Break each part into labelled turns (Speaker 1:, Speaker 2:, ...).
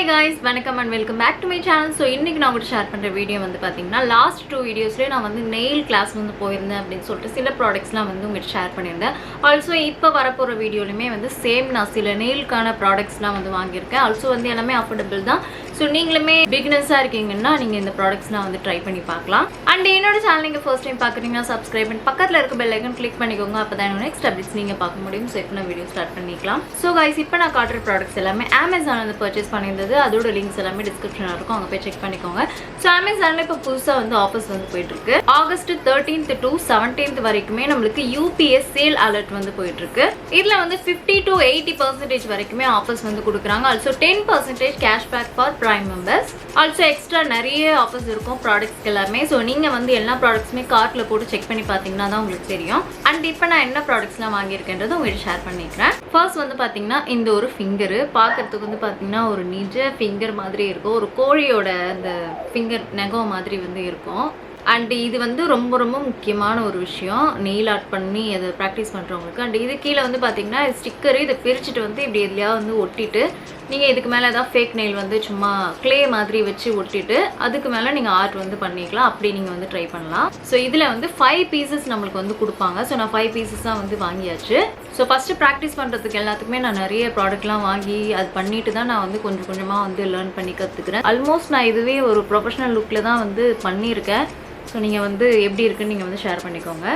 Speaker 1: Hi guys, welcome and welcome back to my channel. So இன்னைக்கு நான் உங்களுக்கு share பண்ற வீடியோ வந்து பாத்தீங்கன்னா லாஸ்ட் 2 வீடியோஸ்லயே நான் வந்து நெயில் கிளாஸ் வந்து போயிருந்தேன் அப்படினு சொல்லிட்டு சில ப்ராடக்ட்ஸ்லாம் வந்து உங்களுக்கு ஷேர் பண்ணிருந்தேன். ஆல்சோ இப்போ வர போற வீடியோலயுமே வந்து சேம் நான் சில நெயில்கான ப்ராடக்ட்ஸ்லாம் வந்து வாங்கி இருக்கேன். ஆல்சோ வந்து எல்லாமே அஃபோர்டபிள் தான். சோ நீங்களுமே பிகினர்ஸா இருக்கீங்கன்னா நீங்க இந்த ப்ராடக்ட்ஸ்லாம் வந்து ட்ரை பண்ணி பார்க்கலாம். அண்ட் என்னோட சேனல் நீங்க ஃபர்ஸ்ட் டைம் பார்க்கறீங்கன்னா Subscribe பண்ணி பக்கத்துல இருக்க பெல் ஐகான் கிளிக் பண்ணிக்கோங்க. அப்பதான் என்னோட நெக்ஸ்ட் அப்டேட்ஸ் நீங்க பார்க்க முடியும். சோ இப்போ நான் வீடியோ ஸ்டார்ட் பண்ணிக்கலாம். சோ गाइस இப்போ நான் காட்டுற ப்ராடக்ட்ஸ் எல்லாமே Amazonல இருந்து பர்ச்சேஸ் பண்ணிருந்தது. அதோட லிங்க்ஸ் எல்லாமே டிஸ்கிரிப்ஷன்ல இருக்கும். அங்க போய் செக் பண்ணிக்கோங்க. சோ Amazonல இப்போ புதுசா வந்து ஆஃபர்ஸ் வந்து போயிட்டு இருக்கு. ஆகஸ்ட் 13th to 17th வரைக்குமே நமக்கு UPS சேல் அலர்ட் வந்து போயிட்டு இருக்கு. இதுல வந்து 50 to 80% வரைக்குமே ஆஃபர்ஸ் வந்து கொடுக்குறாங்க. Also 10% cashback for prime members. Also extra நிறைய ஆஃபர்ஸ் இருக்கும் ப்ராடக்ட்ஸ்க்கு எல்லாமே. ஸோ நீங்கள் வந்து எல்லா ப்ராடக்ட்ஸுமே கார்ட்டில் போட்டு செக் பண்ணி பார்த்தீங்கன்னா தான் உங்களுக்கு தெரியும். அண்ட் இப்போ நான் என்ன ப்ராடக்ட்ஸ்லாம் வாங்கியிருக்கேன்றதை உங்களுக்கு ஷேர் பண்ணிக்கிறேன். ஃபர்ஸ்ட் வந்து பார்த்தீங்கன்னா இந்த ஒரு ஃபிங்கரு பார்க்கறதுக்கு வந்து பார்த்தீங்கன்னா ஒரு நிஜ ஃபிங்கர் மாதிரி இருக்கும். ஒரு கோழியோட அந்த ஃபிங்கர் நெகம் மாதிரி வந்து இருக்கும். அண்ட் இது வந்து ரொம்ப ரொம்ப முக்கியமான ஒரு விஷயம் நெயில் ஆர்ட் பண்ணி அதை ப்ராக்டிஸ் பண்ணுறவங்களுக்கு. அண்ட் இது கீழே வந்து பார்த்தீங்கன்னா ஸ்டிக்கரு இதை பிரிச்சுட்டு வந்து இப்படி எதுலையாவது வந்து ஒட்டிட்டு நீங்கள் இதுக்கு மேலே ஏதாவது ஃபேக் நெயில் வந்து சும்மா க்ளே மாதிரி வச்சு ஒட்டிட்டு அதுக்கு மேலே நீங்கள் ஆர்ட் வந்து பண்ணிக்கலாம். அப்படி நீங்கள் வந்து ட்ரை பண்ணலாம். ஸோ இதில் வந்து 5 பீசஸ் நம்மளுக்கு வந்து கொடுப்பாங்க. ஸோ நான் 5 பீசஸ் தான் வந்து வாங்கியாச்சு. ஸோ ஃபஸ்ட்டு ப்ராக்டிஸ் பண்ணுறதுக்கு எல்லாத்துக்குமே நான் நிறைய ப்ராடக்ட்லாம் வாங்கி அது பண்ணிட்டு தான் நான் வந்து கொஞ்சம் கொஞ்சமாக வந்து லேர்ன் பண்ணி கற்றுக்கிறேன். ஆல்மோஸ்ட் நான் இதுவே ஒரு ப்ரொஃபஷனல் லுக்கில் தான் வந்து பண்ணியிருக்கேன். ஸோ நீங்கள் வந்து எப்படி இருக்குன்னு நீங்கள் வந்து ஷேர் பண்ணிக்கோங்க.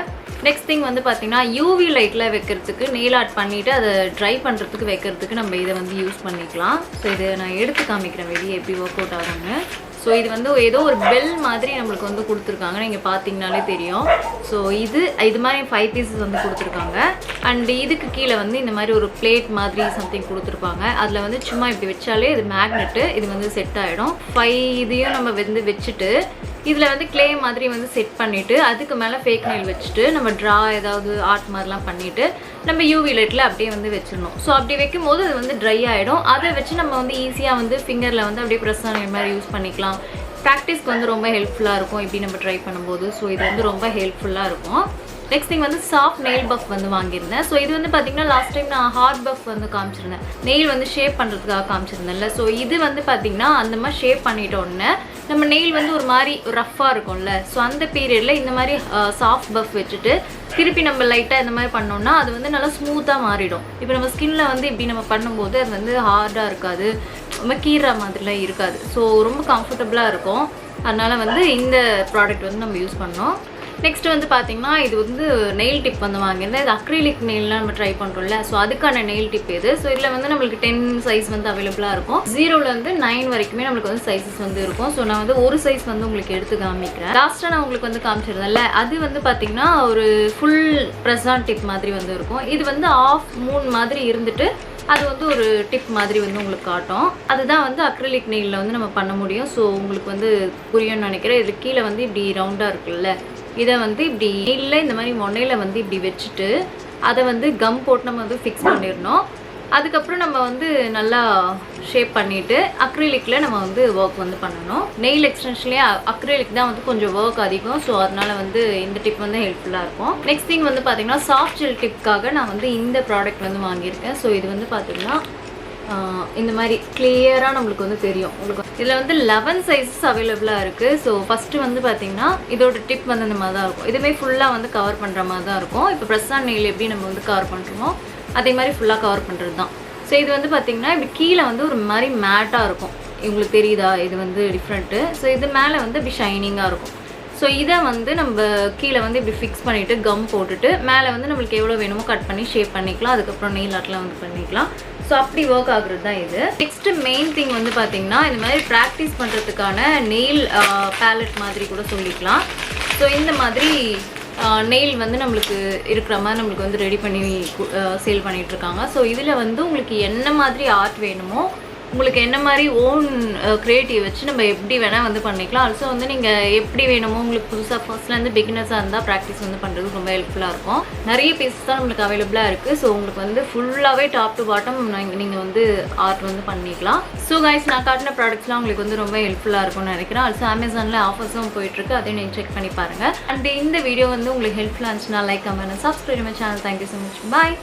Speaker 1: நெக்ஸ்ட் திங் வந்து பார்த்தீங்கன்னா யூவி லைட்டில் வைக்கிறதுக்கு நெயில் ஆர்ட் பண்ணிவிட்டு அதை ட்ரை பண்ணுறதுக்கு வைக்கிறதுக்கு நம்ம இதை வந்து யூஸ் பண்ணிக்கலாம். ஸோ இதை நான் எடுத்து காமிக்கிறேன் வெளியே எப்படி ஒர்க் அவுட் ஆகும்னு. ஸோ இது வந்து ஏதோ ஒரு பெல் மாதிரி நம்மளுக்கு வந்து கொடுத்துருக்காங்க. நீங்கள் பார்த்தீங்கனாலே தெரியும். ஸோ இது மாதிரி 5 பீசஸ் வந்து கொடுத்துருக்காங்க. அண்ட் இதுக்கு கீழே வந்து இந்த மாதிரி ஒரு பிளேட் மாதிரி சம்திங் கொடுத்துருப்பாங்க. அதில் வந்து சும்மா இப்படி வச்சாலே இது மேக்னெட்டு இது வந்து செட் ஆகிடும். 5 இதையும் நம்ம வந்து வச்சுட்டு இதில் வந்து க்ளே மாதிரி வந்து செட் பண்ணிவிட்டு அதுக்கு மேலே ஃபேக் நெயில் வச்சுட்டு நம்ம ட்ரா ஏதாவது ஆர்ட் மாதிரிலாம் பண்ணிவிட்டு நம்ம யூவி லைட்டில் அப்படியே வந்து வச்சிடணும். ஸோ அப்படி வைக்கும் போது அது வந்து ட்ரை ஆகிடும். அதை வச்சு நம்ம வந்து ஈஸியாக வந்து ஃபிங்கரில் வந்து அப்படியே ப்ரெஸ் ஆன மாதிரி யூஸ் பண்ணிக்கலாம். ப்ராக்டிஸ்க்கு வந்து ரொம்ப ஹெல்ப்ஃபுல்லாக இருக்கும் இப்படி நம்ம ட்ரை பண்ணும்போது. ஸோ இது வந்து ரொம்ப ஹெல்ப்ஃபுல்லாக இருக்கும். நெக்ஸ்ட் திங் வந்து சாஃப்ட் நெயில் பஃப் வந்து வாங்கியிருந்தேன். ஸோ இது வந்து பார்த்தீங்கன்னா லாஸ்ட் டைம் நான் ஹார்ட் பஃப் வந்து காமிச்சிருந்தேன். நெயில் வந்து ஷேப் பண்ணுறதுக்காக காமிச்சிருந்தேன்ல. ஸோ இது வந்து பார்த்தீங்கன்னா அந்த மாதிரி ஷேப் பண்ணிட்டோன்னே நம்ம நெயில் வந்து ஒரு மாதிரி ரஃப்பாக இருக்கும்ல. ஸோ அந்த பீரியடில் இந்த மாதிரி சாஃப்ட் பஃப் வச்சுட்டு திருப்பி நம்ம லைட்டாக இந்த மாதிரி பண்ணோம்னா அது வந்து நல்லா ஸ்மூத்தாக மாறிடும். இப்போ நம்ம ஸ்கின்ல வந்து இப்படி நம்ம பண்ணும்போது அது வந்து ஹார்டாக இருக்காது, ரொம்ப கீற மாதிரிலாம் இருக்காது. ஸோ ரொம்ப கம்ஃபர்டபுளாக இருக்கும். அதனால் வந்து இந்த ப்ராடக்ட் வந்து நம்ம யூஸ் பண்ணோம். நெக்ஸ்ட் வந்து பார்த்தீங்கன்னா இது வந்து நெயில் டிப் வந்து வாங்கியிருந்தேன். இது அக்ரிலிக் நெயில்லாம் நம்ம ட்ரை பண்ணுறோம்ல. ஸோ அதுக்கான நெயில் டிப் இது. ஸோ இதில் வந்து நம்மளுக்கு 10 சைஸ் வந்து அவைலபிளாக இருக்கும். 0லேருந்து 9 வரைக்குமே நம்மளுக்கு வந்து சைஸஸ் வந்து இருக்கும். ஸோ நான் வந்து ஒரு சைஸ் வந்து உங்களுக்கு எடுத்து காமிக்கிறேன். லாஸ்ட்டாக நான் உங்களுக்கு வந்து காமிச்சிருந்தேன்ல அது வந்து பார்த்தீங்கன்னா ஒரு ஃபுல் ப்ரெஸ்ஸான் டிப் மாதிரி வந்து இருக்கும். இது வந்து ஆஃப் மூன் மாதிரி இருந்துட்டு அது வந்து ஒரு டிப் மாதிரி வந்து உங்களுக்கு காட்டும். அதுதான் வந்து அக்ரிலிக் நெயிலில் வந்து நம்ம பண்ண முடியும். ஸோ உங்களுக்கு வந்து புரியும்னு நினைக்கிறேன். இது கீழே வந்து இப்படி ரவுண்டாக இருக்குல்ல, இதை வந்து இப்படி நெயிலில் இந்த மாதிரி மொனையில் வந்து இப்படி வச்சுட்டு அதை வந்து கம் போட்டு நம்ம வந்து ஃபிக்ஸ் பண்ணிடணும். அதுக்கப்புறம் நம்ம வந்து நல்லா ஷேப் பண்ணிவிட்டு அக்ரிலிக்கில் நம்ம வந்து ஒர்க் வந்து பண்ணணும். நெயில் எக்ஸ்டென்ஷன்லேயே அக்ரிலிக் தான் வந்து கொஞ்சம் ஒர்க் அதிகம். ஸோ அதனால் வந்து இந்த டிப் வந்து ஹெல்ப்ஃபுல்லாக இருக்கும். நெக்ஸ்ட் திங் வந்து பார்த்தீங்கன்னா சாஃப்ட் ஜெல் டிப்காக நான் வந்து இந்த ப்ராடக்ட் வந்து வாங்கியிருக்கேன். ஸோ இது வந்து பார்த்தீங்கன்னா இந்த மாதிரி கிளியராக நம்மளுக்கு வந்து தெரியும். உங்களுக்கு இதில் வந்து 11 சைஸஸ் அவைலபிளாக இருக்குது. ஸோ ஃபஸ்ட்டு வந்து பார்த்தீங்கன்னா இதோட டிப் வந்து இந்த மாதிரி தான் இருக்கும். இதுவுமே ஃபுல்லாக வந்து கவர் பண்ணுற மாதிரி தான் இருக்கும். இப்போ ப்ரெஸ்ஸான் நெயில் எப்படி நம்ம வந்து கவர் பண்ணுறோமோ அதே மாதிரி ஃபுல்லாக கவர் பண்ணுறது தான். ஸோ இது வந்து பார்த்திங்கன்னா இப்படி கீழே வந்து ஒரு மாதிரி மேட்டாக இருக்கும். உங்களுக்கு தெரியுதா? இது வந்து டிஃப்ரெண்ட்டு. ஸோ இது மேலே வந்து இப்படி ஷைனிங்காக இருக்கும். ஸோ இதை வந்து நம்ம கீழே வந்து இப்படி ஃபிக்ஸ் பண்ணிவிட்டு கம் போட்டுட்டு மேலே வந்து நம்மளுக்கு எவ்வளோ வேணுமோ கட் பண்ணி ஷேப் பண்ணிக்கலாம். அதுக்கப்புறம் நெயில் ஆர்ட்லாம் வந்து பண்ணிக்கலாம். ஸோ அப்படி ஒர்க் ஆகுறது தான் இது. நெக்ஸ்ட்டு மெயின் திங் வந்து பார்த்திங்கன்னா இந்த மாதிரி ப்ராக்டிஸ் பண்ணுறதுக்கான நெயில் பேலட் மாதிரி கூட சொல்லிக்கலாம். ஸோ இந்த மாதிரி நெயில் வந்து நம்மளுக்கு இருக்கிற மாதிரி நம்மளுக்கு வந்து ரெடி பண்ணி சேல் பண்ணிகிட்ருக்காங்க. ஸோ இதில் வந்து உங்களுக்கு என்ன மாதிரி ஆர்ட் வேணுமோ உங்களுக்கு என்ன மாதிரி ஓன் க்ரியேட்டிவ் வச்சு நம்ம எப்படி வேணால் வந்து பண்ணிக்கலாம். ஆல்சோ வந்து நீங்கள் எப்படி வேணுமோ உங்களுக்கு புதுசாக ஃபர்ஸ்ட்லேருந்து பிகினர்ஸாக இருந்தால் ப்ராக்டிஸ் வந்து பண்ணுறதுக்கு ரொம்ப ஹெல்ப்ஃபுல்லாக இருக்கும். நிறைய பீசஸ் தான் நம்மளுக்கு அவைலபிளாக இருக்குது. ஸோ உங்களுக்கு வந்து ஃபுல்லாகவே டாப் டு பாட்டம் நீங்கள் வந்து ஆர்ட் வந்து பண்ணிக்கலாம். ஸோ கைஸ் நான் காட்டின ப்ராடக்ட்ஸ்லாம் உங்களுக்கு வந்து ரொம்ப ஹெல்ப்ஃபுல்லாக இருக்கும்னு நினைக்கிறேன். ஆல்சோ அமேசானில் ஆஃபர்ஸும் போயிட்டுருக்கு. அதையும் நீங்கள் செக் பண்ணி பாருங்கள். அண்ட் இந்த வீடியோ வந்து உங்களுக்கு ஹெல்ப்ஃபுல்லாக இருந்துச்சுன்னா like, comment, subscribe my channel. Thank you so much. Bye.